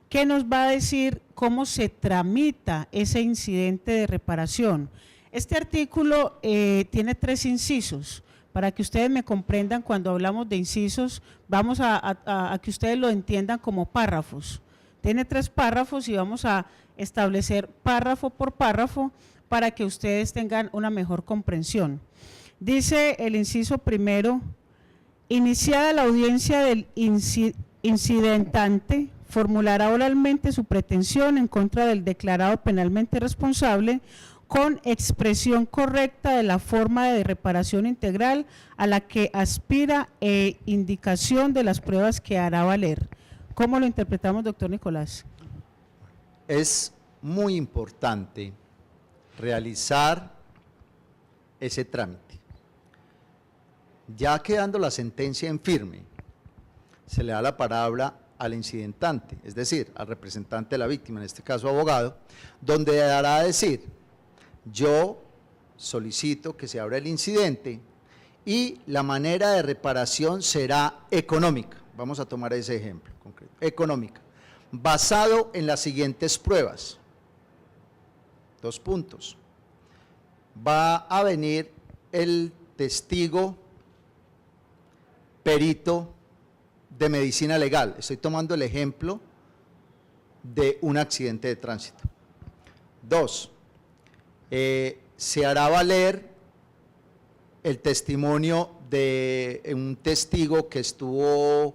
que nos va a decir cómo se tramita ese incidente de reparación. Este artículo tiene 3 incisos. Para que ustedes me comprendan, cuando hablamos de incisos, vamos a que ustedes lo entiendan como párrafos. Tiene 3 párrafos y vamos a establecer párrafo por párrafo para que ustedes tengan una mejor comprensión. Dice el inciso primero: iniciada la audiencia del incidentante, formulará oralmente su pretensión en contra del declarado penalmente responsable con expresión correcta de la forma de reparación integral a la que aspira e indicación de las pruebas que hará valer. ¿Cómo lo interpretamos, doctor Nicolás? Es muy importante realizar ese trámite. Ya quedando la sentencia en firme, se le da la palabra al incidentante, es decir, al representante de la víctima, en este caso abogado, donde dará a decir: yo solicito que se abra el incidente y la manera de reparación será económica. Vamos a tomar ese ejemplo concreto. Económica, basado en las siguientes pruebas. 2 puntos. Va a venir el testigo perito de medicina legal. Estoy tomando el ejemplo de un accidente de tránsito. 2. Se hará valer el testimonio de un testigo que estuvo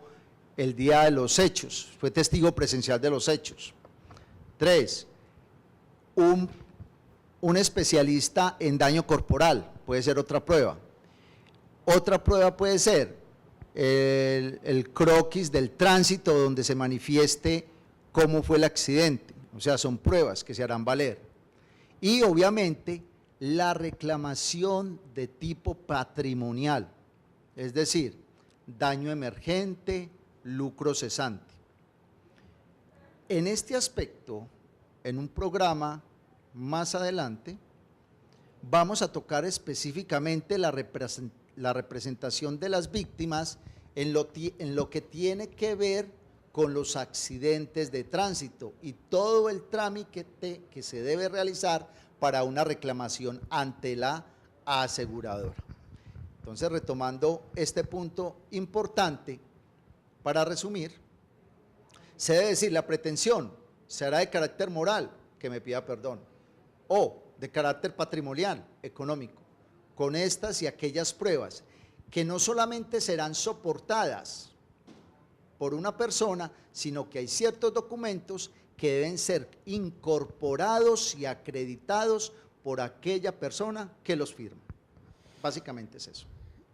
el día de los hechos, fue testigo presencial de los hechos. 3, un especialista en daño corporal, puede ser otra prueba. Otra prueba puede ser el croquis del tránsito, donde se manifieste cómo fue el accidente, o sea, son pruebas que se harán valer. Y obviamente la reclamación de tipo patrimonial, es decir, daño emergente, lucro cesante. En este aspecto, en un programa más adelante, vamos a tocar específicamente la representación de las víctimas en lo que tiene que ver con los accidentes de tránsito y todo el trámite que se debe realizar para una reclamación ante la aseguradora. Entonces, retomando este punto importante, para resumir, se debe decir, la pretensión será de carácter moral, que me pida perdón, o de carácter patrimonial, económico, con estas y aquellas pruebas, que no solamente serán soportadas por una persona, sino que hay ciertos documentos que deben ser incorporados y acreditados por aquella persona que los firma. Básicamente es eso.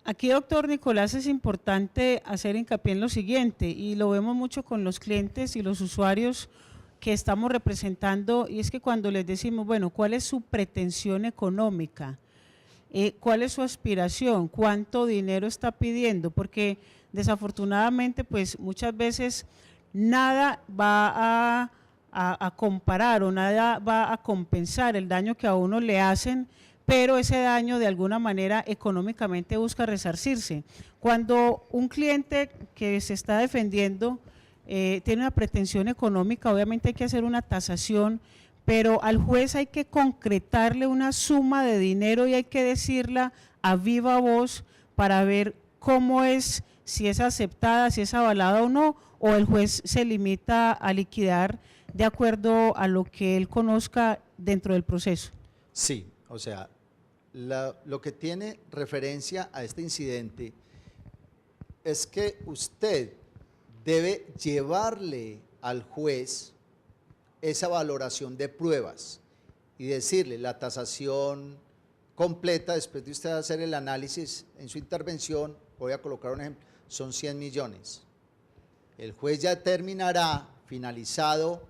Aquí, doctor Nicolás, es importante hacer hincapié en lo siguiente, y lo vemos mucho con los clientes y los usuarios que estamos representando, y es que cuando les decimos, bueno, ¿cuál es su pretensión económica? ¿Cuál es su aspiración? ¿Cuánto dinero está pidiendo? Porque desafortunadamente, pues muchas veces nada va a comparar o nada va a compensar el daño que a uno le hacen, pero ese daño de alguna manera económicamente busca resarcirse. Cuando un cliente que se está defendiendo tiene una pretensión económica, obviamente hay que hacer una tasación, pero al juez hay que concretarle una suma de dinero y hay que decirla a viva voz para ver cómo es, si es aceptada, si es avalada o no, o el juez se limita a liquidar de acuerdo a lo que él conozca dentro del proceso. Sí, o sea, lo que tiene referencia a este incidente es que usted debe llevarle al juez esa valoración de pruebas y decirle la tasación completa, después de usted hacer el análisis en su intervención, voy a colocar un ejemplo, son 100 millones. El juez ya determinará, finalizado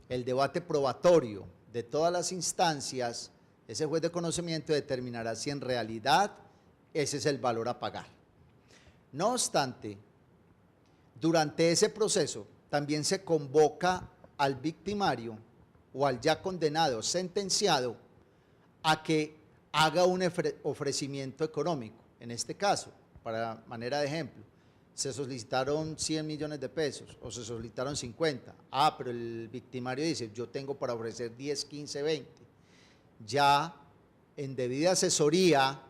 el debate probatorio de todas las instancias, ese juez de conocimiento determinará si en realidad ese es el valor a pagar. No obstante, durante ese proceso también se convoca al victimario o al ya condenado, sentenciado, a que haga un ofrecimiento económico. En este caso, para manera de ejemplo, se solicitaron 100 millones de pesos o se solicitaron 50. Pero el victimario dice, yo tengo para ofrecer 10, 15, 20. Ya en debida asesoría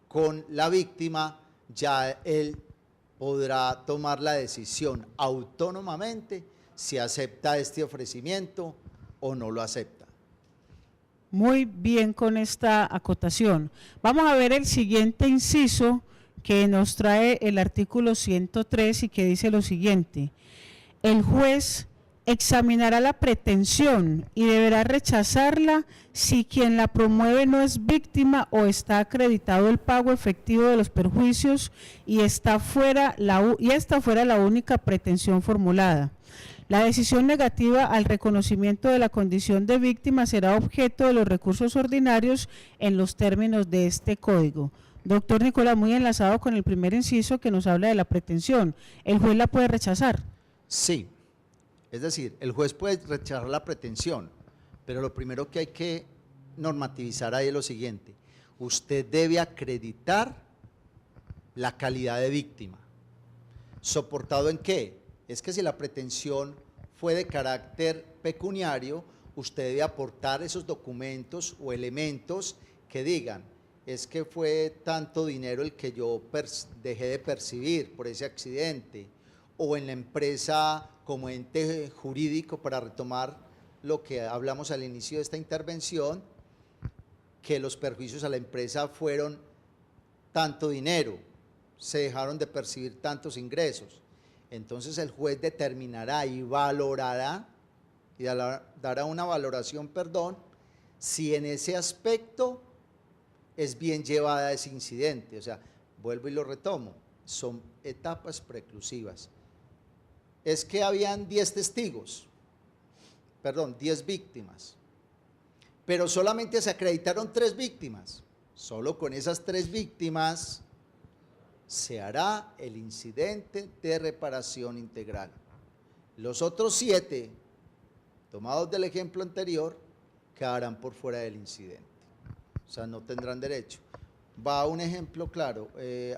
con la víctima, ya él podrá tomar la decisión autónomamente si acepta este ofrecimiento o no lo acepta. Muy bien con esta acotación. Vamos a ver el siguiente inciso que nos trae el artículo 103 y que dice lo siguiente: el juez examinará la pretensión y deberá rechazarla si quien la promueve no es víctima o está acreditado el pago efectivo de los perjuicios y esta fuera la única pretensión formulada. La decisión negativa al reconocimiento de la condición de víctima será objeto de los recursos ordinarios en los términos de este código. Doctor Nicolás, muy enlazado con el primer inciso que nos habla de la pretensión, ¿el juez la puede rechazar? Sí, es decir, el juez puede rechazar la pretensión, pero lo primero que hay que normativizar ahí es lo siguiente: usted debe acreditar la calidad de víctima. ¿Soportado en qué? Es que si la pretensión fue de carácter pecuniario, usted debe aportar esos documentos o elementos que digan, es que fue tanto dinero el que yo dejé de percibir por ese accidente, o en la empresa como ente jurídico, para retomar lo que hablamos al inicio de esta intervención, que los perjuicios a la empresa fueron tanto dinero, se dejaron de percibir tantos ingresos. Entonces el juez determinará y valorará y dará una valoración, si en ese aspecto es bien llevada ese incidente. O sea, vuelvo y lo retomo, son etapas preclusivas. Es que habían 10 testigos, 10 víctimas, pero solamente se acreditaron 3 víctimas. Solo con esas 3 víctimas se hará el incidente de reparación integral. Los otros 7, tomados del ejemplo anterior, quedarán por fuera del incidente. o sea, no tendrán derecho. Va un ejemplo claro,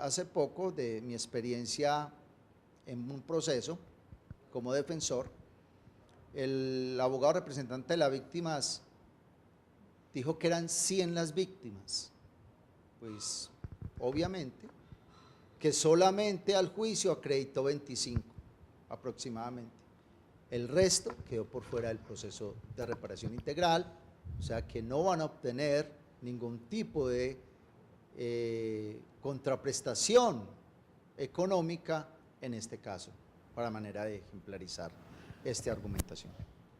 hace poco de mi experiencia en un proceso como defensor, el abogado representante de las víctimas dijo que eran 100 las víctimas, pues obviamente que solamente al juicio acreditó 25 aproximadamente, el resto quedó por fuera del proceso de reparación integral, o sea que no van a obtener ningún tipo de contraprestación económica en este caso, para manera de ejemplarizar esta argumentación.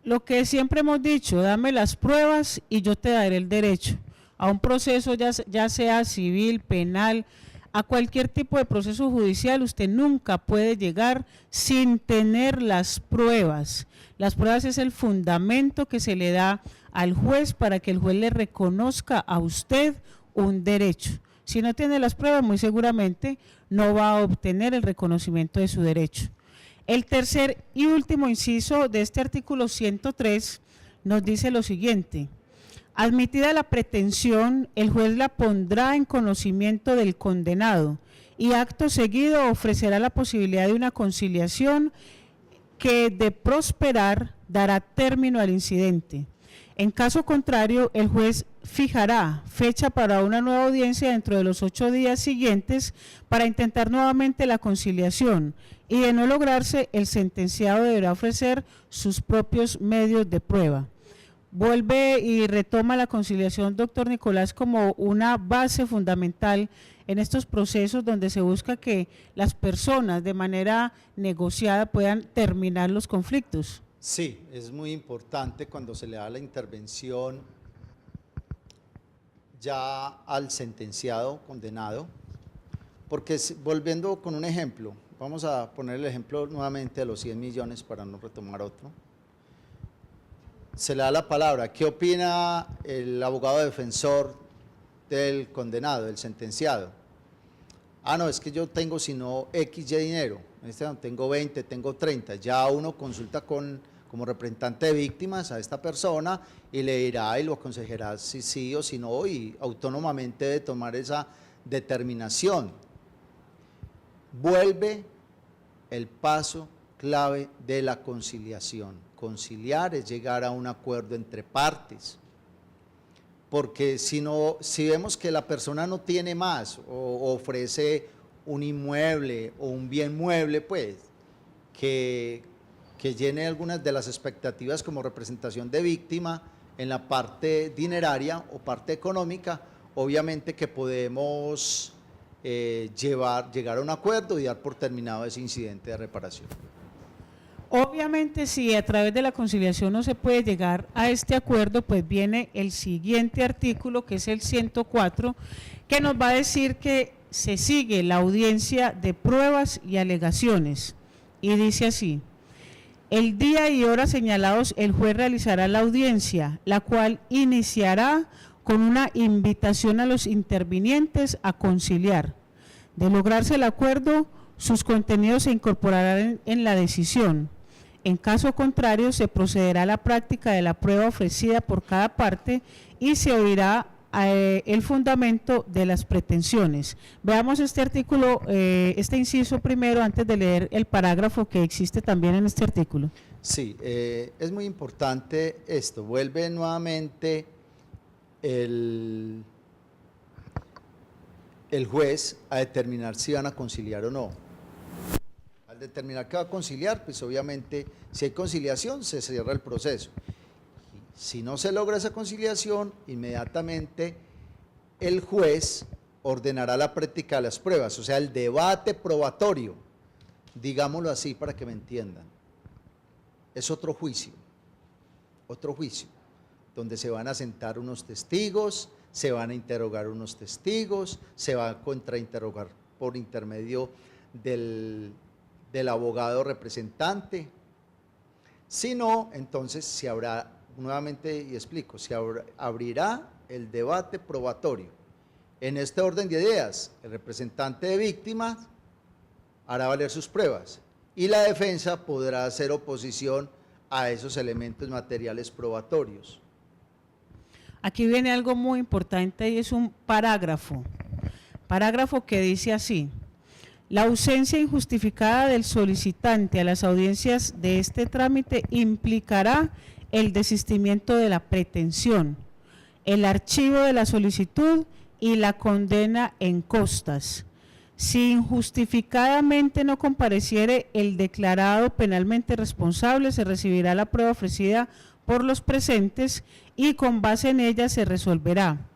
Lo que siempre hemos dicho, dame las pruebas y yo te daré el derecho a un proceso, ya sea civil, penal, a cualquier tipo de proceso judicial. Usted nunca puede llegar sin tener las pruebas. Las pruebas es el fundamento que se le da al juez para que el juez le reconozca a usted un derecho. Si no tiene las pruebas, muy seguramente no va a obtener el reconocimiento de su derecho. El tercer y último inciso de este artículo 103 nos dice lo siguiente: admitida la pretensión, el juez la pondrá en conocimiento del condenado y acto seguido ofrecerá la posibilidad de una conciliación que, de prosperar, dará término al incidente. En caso contrario, el juez fijará fecha para una nueva audiencia dentro de los 8 días siguientes para intentar nuevamente la conciliación, y de no lograrse, el sentenciado deberá ofrecer sus propios medios de prueba. Vuelve y retoma la conciliación, doctor Nicolás, como una base fundamental en estos procesos donde se busca que las personas de manera negociada puedan terminar los conflictos. Sí, es muy importante cuando se le da la intervención ya al sentenciado, condenado, porque volviendo con un ejemplo, vamos a poner el ejemplo nuevamente de los 100 millones para no retomar otro. Se le da la palabra, ¿qué opina el abogado defensor del condenado, del sentenciado? Ah, no, es que yo tengo sino X y dinero, tengo 20, tengo 30, ya uno consulta como representante de víctimas a esta persona y le dirá y lo aconsejará si sí o si no, y autónomamente debe tomar esa determinación. Vuelve el paso clave de la conciliación. Conciliar es llegar a un acuerdo entre partes, porque si vemos que la persona no tiene más o ofrece un inmueble o un bien mueble, pues que llene algunas de las expectativas como representación de víctima en la parte dineraria o parte económica, obviamente que podemos llegar a un acuerdo y dar por terminado ese incidente de reparación. Obviamente, si a través de la conciliación no se puede llegar a este acuerdo, pues viene el siguiente artículo, que es el 104, que nos va a decir que se sigue la audiencia de pruebas y alegaciones, y dice así: el día y hora señalados, el juez realizará la audiencia, la cual iniciará con una invitación a los intervinientes a conciliar. De lograrse el acuerdo, sus contenidos se incorporarán en la decisión. En caso contrario, se procederá a la práctica de la prueba ofrecida por cada parte y se oirá el fundamento de las pretensiones. Veamos este artículo, este inciso primero, antes de leer el parágrafo que existe también en este artículo. Sí, es muy importante esto. Vuelve nuevamente el juez a determinar si van a conciliar o no. Al determinar que va a conciliar, pues obviamente si hay conciliación se cierra el proceso. Si no se logra esa conciliación, inmediatamente el juez ordenará la práctica de las pruebas, o sea, el debate probatorio, digámoslo así para que me entiendan. Es otro juicio, donde se van a sentar unos testigos, se van a interrogar unos testigos, se va a contrainterrogar por intermedio del abogado representante. Si no, entonces se habrá, nuevamente y explico, se abrirá el debate probatorio. En este orden de ideas, el representante de víctimas hará valer sus pruebas y la defensa podrá hacer oposición a esos elementos materiales probatorios. Aquí viene algo muy importante y es un parágrafo que dice así: la ausencia injustificada del solicitante a las audiencias de este trámite implicará el desistimiento de la pretensión, el archivo de la solicitud y la condena en costas. Si injustificadamente no compareciere el declarado penalmente responsable, se recibirá la prueba ofrecida por los presentes y con base en ella se resolverá.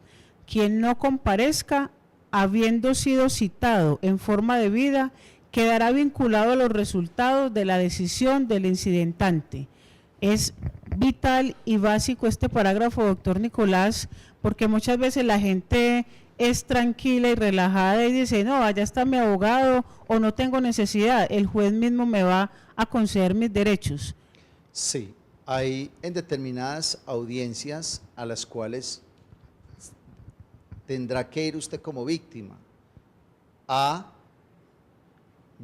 Quien no comparezca, habiendo sido citado en forma debida, quedará vinculado a los resultados de la decisión del incidentante. Es vital y básico este parágrafo, doctor Nicolás, porque muchas veces la gente es tranquila y relajada y dice, no, allá está mi abogado o no tengo necesidad, el juez mismo me va a conceder mis derechos. Sí, hay en determinadas audiencias a las cuales tendrá que ir usted como víctima a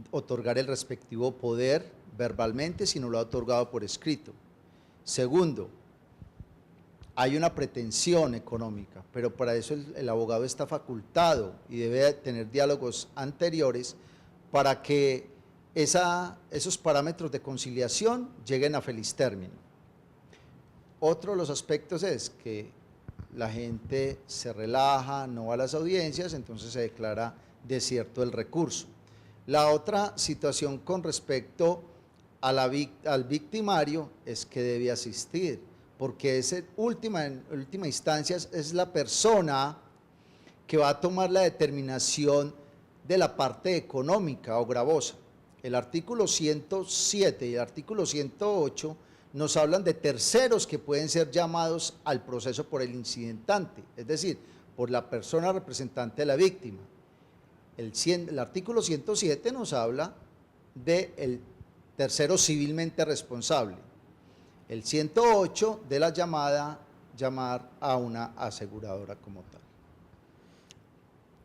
otorgar el respectivo poder verbalmente si no lo ha otorgado por escrito. Segundo, hay una pretensión económica, pero para eso el abogado está facultado y debe tener diálogos anteriores para que esos parámetros de conciliación lleguen a feliz término. Otro de los aspectos es que la gente se relaja, no va a las audiencias, entonces se declara desierto el recurso. La otra situación con respecto a al victimario es que debe asistir, porque en última instancia es la persona que va a tomar la determinación de la parte económica o gravosa. El artículo 107 y el artículo 108 nos hablan de terceros que pueden ser llamados al proceso por el incidentante, es decir, por la persona representante de la víctima. El artículo 107 nos habla del tercero civilmente responsable. El 108 de la llamar a una aseguradora como tal.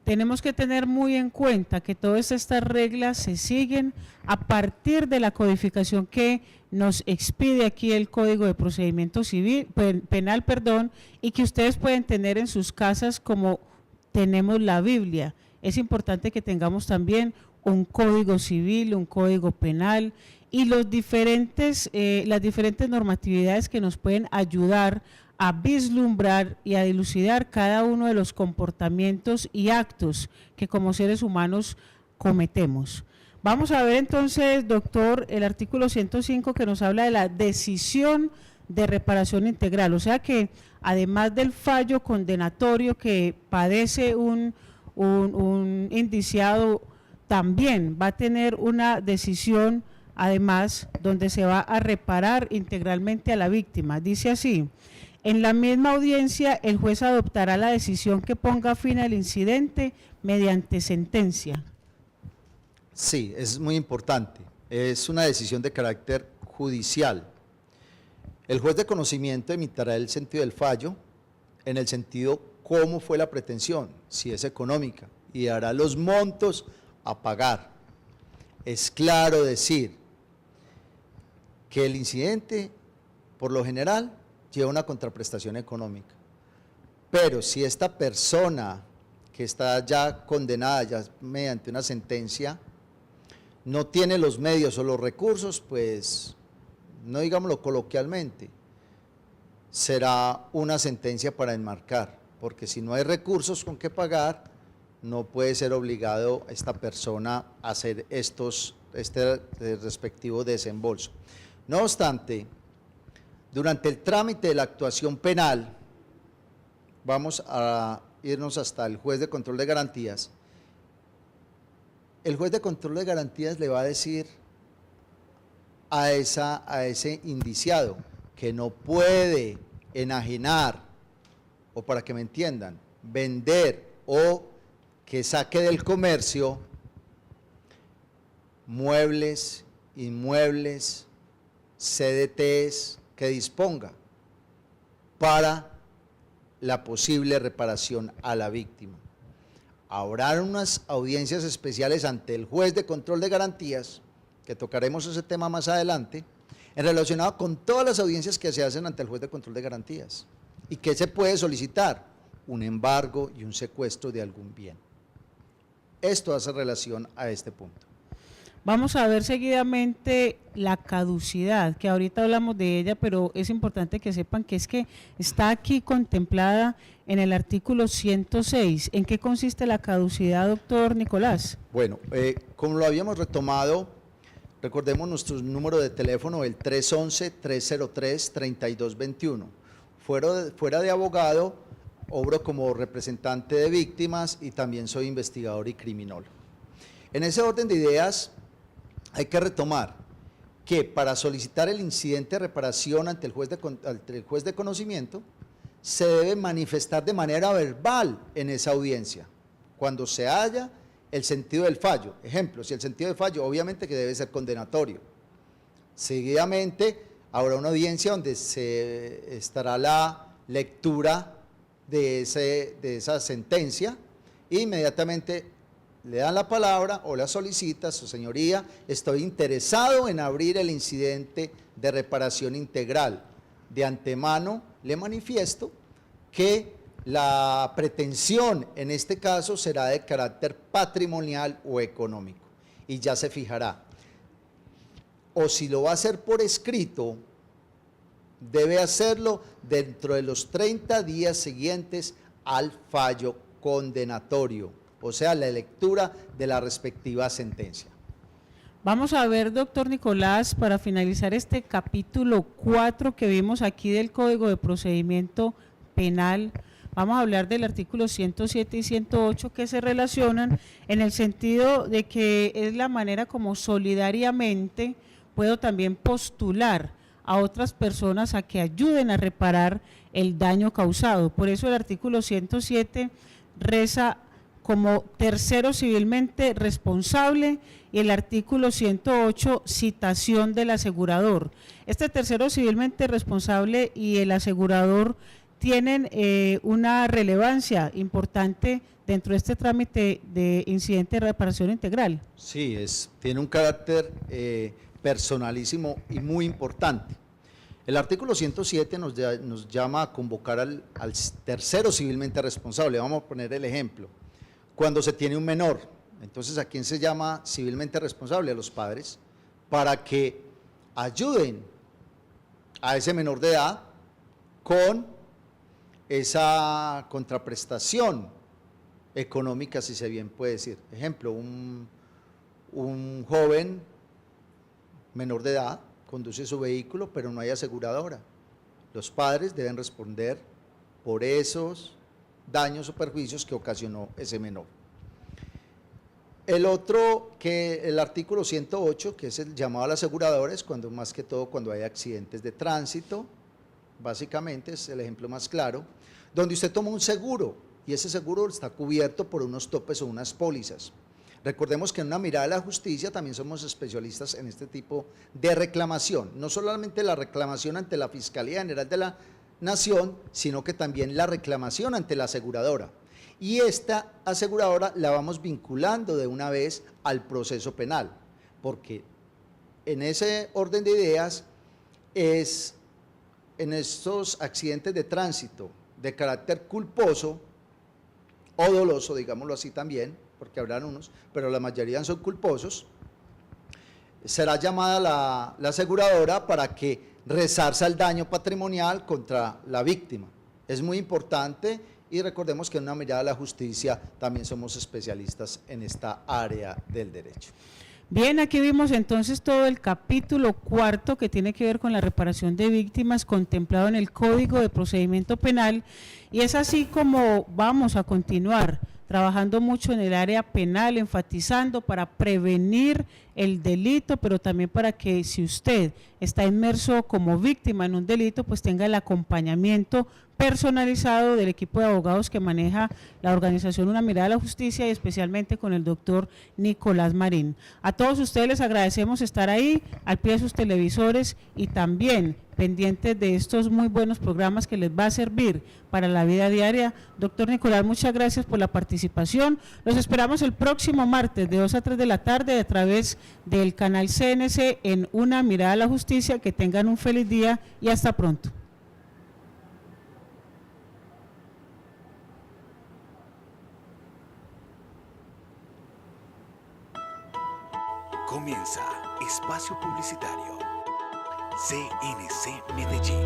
Tenemos que tener muy en cuenta que todas estas reglas se siguen a partir de la codificación que nos expide aquí el Código de Procedimiento Civil, Penal, y que ustedes pueden tener en sus casas como tenemos la Biblia. Es importante que tengamos también un Código Civil, un Código Penal y las diferentes normatividades que nos pueden ayudar a vislumbrar y a dilucidar cada uno de los comportamientos y actos que como seres humanos cometemos. Vamos a ver entonces, doctor, el artículo 105 que nos habla de la decisión de reparación integral, o sea que además del fallo condenatorio que padece un indiciado, también va a tener una decisión además donde se va a reparar integralmente a la víctima. Dice así: en la misma audiencia el juez adoptará la decisión que ponga fin al incidente mediante sentencia. Sí, es muy importante, es una decisión de carácter judicial. El juez de conocimiento emitirá el sentido del fallo en el sentido cómo fue la pretensión, si es económica, y dará los montos a pagar. Es claro decir que el incidente, por lo general, lleva una contraprestación económica, pero si esta persona que está ya condenada ya mediante una sentencia no tiene los medios o los recursos, pues no digámoslo coloquialmente, será una sentencia para enmarcar, porque si no hay recursos con que pagar, no puede ser obligado esta persona a hacer este respectivo desembolso. No obstante, durante el trámite de la actuación penal, vamos a irnos hasta el juez de control de garantías. El juez de control de garantías le va a decir a ese indiciado que no puede enajenar, o para que me entiendan, vender o que saque del comercio muebles, inmuebles, CDTs que disponga para la posible reparación a la víctima. Habrá unas audiencias especiales ante el juez de control de garantías, que tocaremos ese tema más adelante, en relacionado con todas las audiencias que se hacen ante el juez de control de garantías. ¿Y qué se puede solicitar? Un embargo y un secuestro de algún bien. Esto hace relación a este punto. Vamos a ver seguidamente la caducidad, que ahorita hablamos de ella, pero es importante que sepan que es que está aquí contemplada en el artículo 106. ¿En qué consiste la caducidad, doctor Nicolás? Bueno, como lo habíamos retomado, recordemos nuestro número de teléfono, el 311-303-3221. Fuera de abogado, obro como representante de víctimas y también soy investigador y criminólogo. En ese orden de ideas, hay que retomar que para solicitar el incidente de reparación ante el juez de conocimiento, se debe manifestar de manera verbal en esa audiencia, cuando se haya el sentido del fallo. Ejemplo, si el sentido del fallo, obviamente que debe ser condenatorio. Seguidamente, habrá una audiencia donde se estará la lectura de esa sentencia e inmediatamente le dan la palabra o la solicita, su señoría, estoy interesado en abrir el incidente de reparación integral. De antemano le manifiesto que la pretensión en este caso será de carácter patrimonial o económico y ya se fijará. O si lo va a hacer por escrito, debe hacerlo dentro de los 30 días siguientes al fallo condenatorio, o sea, la lectura de la respectiva sentencia. Vamos a ver, doctor Nicolás, para finalizar este capítulo 4 que vimos aquí del Código de Procedimiento Penal, vamos a hablar del artículo 107 y 108 que se relacionan en el sentido de que es la manera como solidariamente puedo también postular a otras personas a que ayuden a reparar el daño causado. Por eso el artículo 107 reza como tercero civilmente responsable y el artículo 108 citación del asegurador. Este tercero civilmente responsable y el asegurador tienen una relevancia importante dentro de este trámite de incidente de reparación integral. Sí, tiene un carácter personalísimo y muy importante. El artículo 107 nos llama a convocar al tercero civilmente responsable. Vamos a poner el ejemplo. Cuando se tiene un menor, entonces ¿a quién se llama civilmente responsable? A los padres, para que ayuden a ese menor de edad con esa contraprestación económica, si se bien puede decir. Ejemplo, un joven menor de edad conduce su vehículo, pero no hay aseguradora. Los padres deben responder por esos daños o perjuicios que ocasionó ese menor. El artículo 108, que es el llamado a la aseguradora, es cuando, más que todo, cuando hay accidentes de tránsito, básicamente es el ejemplo más claro, donde usted toma un seguro y ese seguro está cubierto por unos topes o unas pólizas. Recordemos que en Una Mirada de la Justicia también somos especialistas en este tipo de reclamación, no solamente la reclamación ante la Fiscalía General de la Nación, sino que también la reclamación ante la aseguradora. Y esta aseguradora la vamos vinculando de una vez al proceso penal, porque en ese orden de ideas es en estos accidentes de tránsito de carácter culposo o doloso, digámoslo así también, porque habrán unos, pero la mayoría son culposos, será llamada la aseguradora para que resarza el daño patrimonial contra la víctima. Es muy importante y recordemos que en Una Mirada a la Justicia también somos especialistas en esta área del derecho. Bien, aquí vimos entonces todo el capítulo 4 que tiene que ver con la reparación de víctimas contemplado en el Código de Procedimiento Penal y es así como vamos a continuar trabajando mucho en el área penal, enfatizando para prevenir el delito, pero también para que si usted está inmerso como víctima en un delito, pues tenga el acompañamiento personalizado del equipo de abogados que maneja la organización Una Mirada a la Justicia y especialmente con el doctor Nicolás Marín. A todos ustedes les agradecemos estar ahí al pie de sus televisores y también pendientes de estos muy buenos programas que les va a servir para la vida diaria. Doctor Nicolás, muchas gracias por la participación. Los esperamos el próximo martes de 2 a 3 de la tarde a través del canal CNC en Una Mirada a la Justicia. Que tengan un feliz día y hasta pronto. Comienza Espacio Publicitario. CNC Medellín.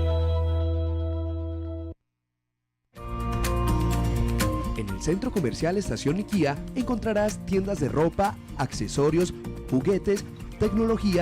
En el Centro Comercial Estación IKEA encontrarás tiendas de ropa, accesorios, juguetes, tecnología